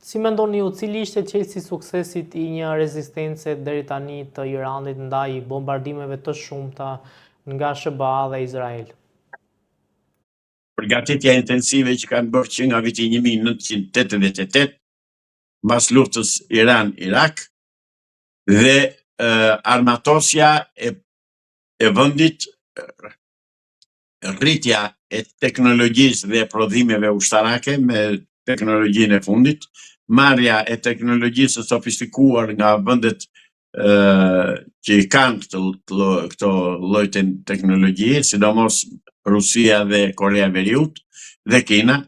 Si mendoni ju, cili ishte qelësi suksesit i një rezistence deri tani të Iranit ndaj bombardimeve të shumta nga SBA dhe Izrael? Përgatitja intensive që kanë bërë që nga viti 1988, mbas luftës Iran-Irak, dhe armatosja e vendit, rritja e teknologjisë dhe prodhimeve ushtarake me teknologjinë e fundit, marrja e teknologjisë së sofistikuar nga vendet që i kanë këto lloj teknologjie, sidomos Rusia dhe Korea e Veriut dhe Kina.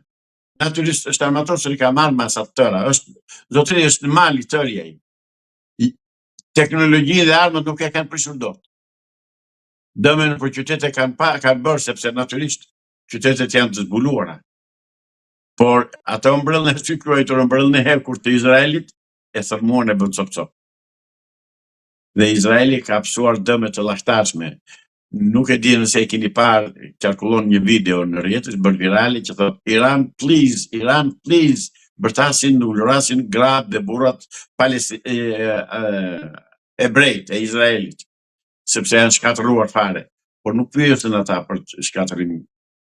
Natyrisht është armatosur i ka marrë masa të tëra, zotëri është mal i tërë ai. Teknologjinë dhe armët nuk e kanë prishur dot. Dëmen për qytetet kanë bërë, sepse natyrisht qytetet janë të zbuluara. Por ato ëmbrëllën e shkruajtur, ëmbrëllën e hekur të Izraelit e thërmuan e bën cop-cop. Dhe Izraeli ka hapsuar dëme të llashtarshme. Nuk e di nëse e keni parë, qarkullon një video në rrjetet, bën virale që thotë Iran please, bërtasin, ulurasin gratë dhe burrat ebrejt e Izraelit, sepse janë shkatëruar fare, por nuk pyesin ata për shkatërim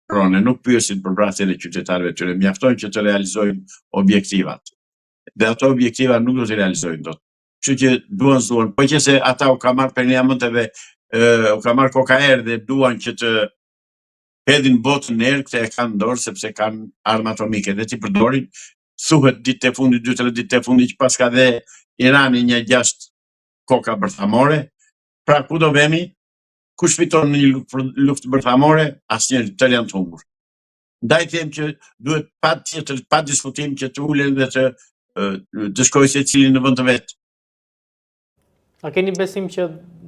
drone, nuk pyesin për vrasjen e qytetarëve tyre, mjafton që të realizojnë objektivat. Dhe ato objektiva nuk do të realizojnë dot. Kështu që duan, po që se ata u ka marrë periudhave, u ka marrë kokaer dhe duan që të hedhin botën në erë, këtë e kanë dorë sepse kanë armë atomike dhe ti përdorin, thuhet ditë e fundit, 2-3 ditë e fundit që pas ka dhe Irani një 6 koka bërthamore, pra ku do vemi, kush fiton në një luftë bërthamore, asnjëri, tërë janë të humbur. Ndaj them që duhet pa diskutim që të ulen dhe të shkojë secili në vend të vet. A keni besim që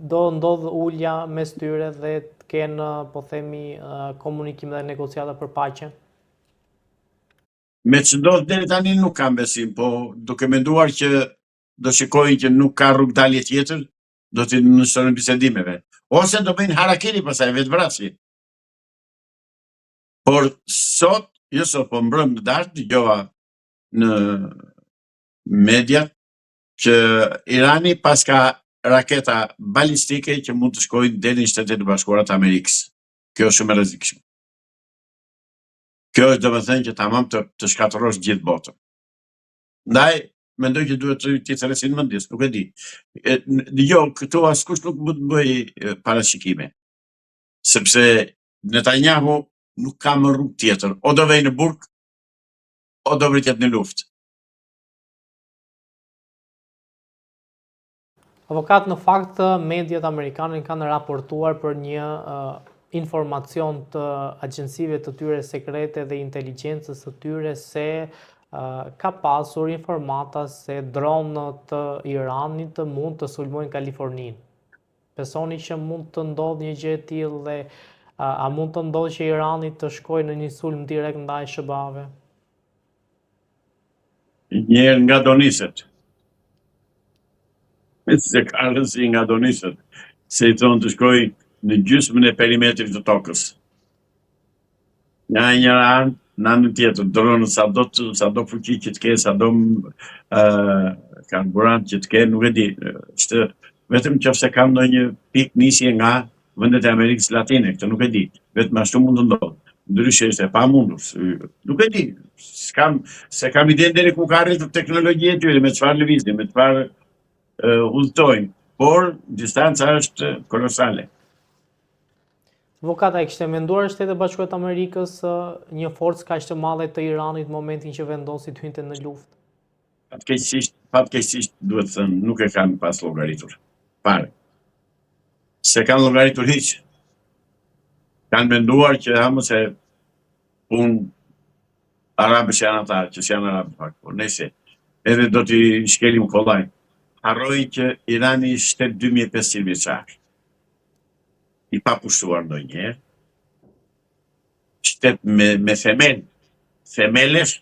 do ndodh ulja mes tyre dhe të kenë, po themi, komunikim dhe negociata për paqe? Me që ndodh deri tani nuk kam besim, po duke menduar që do shikojnë që nuk ka rrugë dalje tjetër, do të nisojnë bisedimeve. Ose do bëjnë harakiri pasaj vetvrasje. Por sot, po mbrëm në darkë, dëgjova në media që Irani pas ka raketa balistike që mund të shkojnë deri në Shtetet e Bashkuara të Amerikës. Kjo është shumë e rrezikshme. Kjo është domethënë që tamam të shkatërrosh gjithë botën. Ndaj, mendoj që duhet të thërresin mendjes, nuk e di. Këtu askush nuk mund të bëj parashikime. Sepse Netanyahu nuk ka më rrugë tjetër. O do vej në burg, o do vritet në luftë. Avokat, në fakt, mediat amerikane kanë raportuar për një informacion të agjensive të tyre sekrete dhe inteligjencës të tyre se ka pasur informata se dronët të Iranit mund të sulmojnë Kaliforninë. Besoni që mund të ndodhë një gjë e tillë dhe a mund të ndodhë që Irani të shkojë në një sulm direkt ndaj SBA-ve? Njerë nga do niset. Se ka rëndësi nga do niset, se i thonë të shkoj në gjysmën e perimetrit të tokës. Nga njëra anë, në anën tjetër, dronët sa do fuqi që të ke, sa do karburant që të ke, nuk e di. Vetëm qofse kam ndonjë pikë nisje nga vendet e Amerikës Latine, këtë nuk e di. Vetëm ashtu mund të ndodhë. Ndryshe është e pamundur. Nuk e di. Se kam ide deri ku ka arritur teknologjia e tyre, me çfarë lëvizin, me çfarë udhtojnë, por distanca është kolosale. Avokata, e kishte menduar Shtetet e Bashkuara të Amerikës një forcë kaq të madhe të Iranit në momentin që vendosi të hynte në luftë? Fatkeqësisht duhet thënë, nuk e kanë pas llogaritur. Pare. Se kanë llogaritur hiç. Kanë menduar që se punë arabës janë ata, që janë arabë fakt, por nëse edhe do t'i shkelim kollaj. Harroj që Irani ishte 2500 vjeçar. I pa pushtuar ndonjëherë. Shtet me themelesh,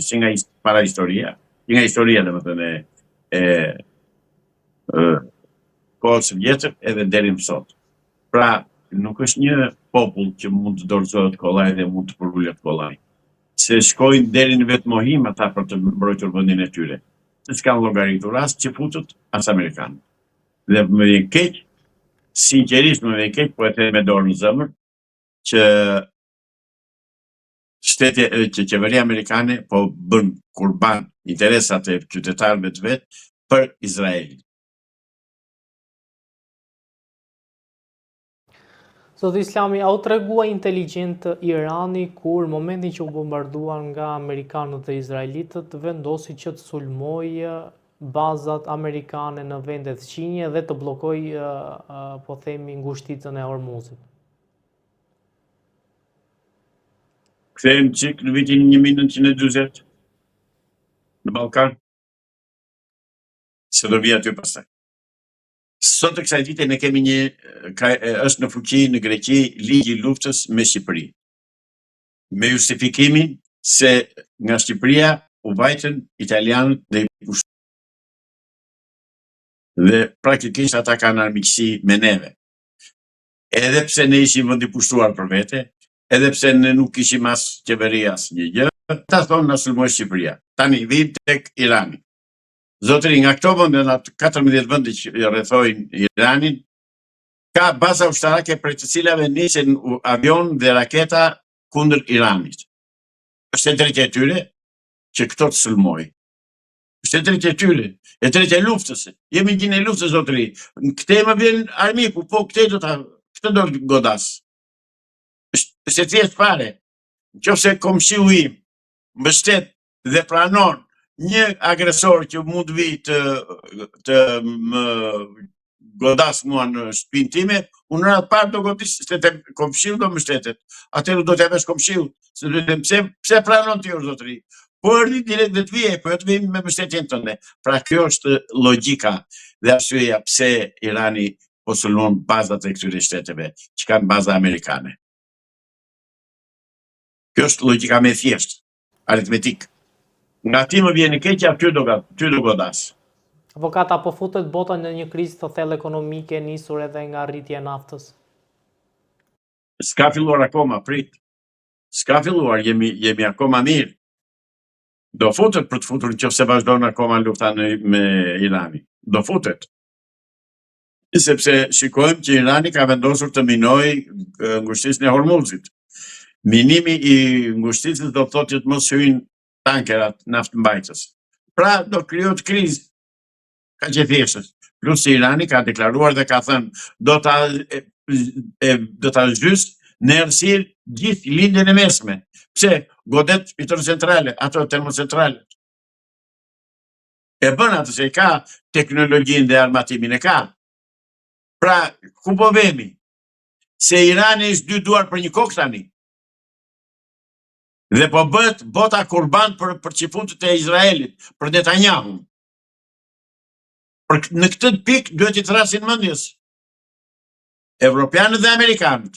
që nga para historia, që nga historia domethënë kohës së vjetër edhe deri më sot. Pra, nuk është një popull që mund të dorëzohet kollaj dhe mund të përullet kollaj. se shkojnë deri në vetë mohim ata për të mbrojtur vendin e tyre. Se s'kan llogaritur rast që futut as amerikanë. Dhe më vjen keq, sinqerisht më vjen keq, po e them me dorë në zemër, që që qeveria amerikane po bën kurban interesat e qytetarëve të vet për Izraelin. Zoti Islami, a u tregua inteligjent Irani kur momentin që u bombarduar nga amerikanët dhe izraelitët vendosi që të sulmojë bazat amerikane në vendet qinje dhe të bllokoj, po themi, ngushticën e Hormuzit? Kthehemi çik në vitin 1940 në Ballkan. Se do vi aty pastaj. Sot të kësaj dite ne kemi është në fuqi në Greqi ligji i luftës me Shqipërinë. Me justifikimin se nga Shqipëria u vajtën italianët dhe dhe praktikisht ata kanë armiqësi me neve. Edhe pse ne ishim vend i pushtuar për vete, edhe pse ne nuk ishim as qeveri as një gjë, ta thonë na sulmoi Shqipëria. Tani vim tek Irani. Zotëri, nga këto vende, nga 14 vende që rrethojnë Iranin, ka baza ushtarake për të cilave nisen avion dhe raketa kundër Iranit. Është e drejtë e tyre që këto të sulmoj. Është e drejtë e tyre, e drejtë e luftës. Jemi gjin e luftës, zotëri. Këte më vjen armiku, po këte do godas. Është e thjesht fare. Nëse komshiu im mbështet dhe pranon një agresor që mund vi të më godas mua në shtëpinë time, unë në atë parë do godis, se të komshiu do më shtetet. Atëherë do t'ja vesh komshiu, se do të them pse pranon ti, zotëri? Po erdhi direkt dhe të vije, po të vijmë me mbështetjen tënde. Pra kjo është logjika dhe arsyeja pse Irani po sulmon bazat e këtyre shteteve, që kanë baza amerikane. Kjo është logjika me thjesht, aritmetik. Nga ti më vjen keq, aty do godas. Avokata, po futet bota në një krizë të thellë ekonomike nisur edhe nga rritja e naftës? S'ka filluar akoma, prit. S'ka filluar, jemi akoma mirë. Do futet për të futur nëse vazhdon akoma lufta me Iranin. Do futet. Sepse shikojmë që Irani ka vendosur të minojë ngushticën e Hormuzit. Minimi i ngushticës do thotë që të mos hyjnë tankerat naftëmbajtës. Pra do krijohet krizë. Ka që thjesht. Plus Irani ka deklaruar dhe ka thënë do ta zgjysë në errësirë gjithë lindjen e mesme. Pse? Godet hidrocentrale, ato termocentrale. E bën atë se ka teknologjinë dhe armatimin e ka. Pra, ku po vemi? Se Irani është dy duar për një kokë tani. Dhe po bëhet bota kurban për çifutët e Izraelit, për Netanyahu. Në këtë pikë duhet i thrasin mendjes evropianët dhe amerikanët.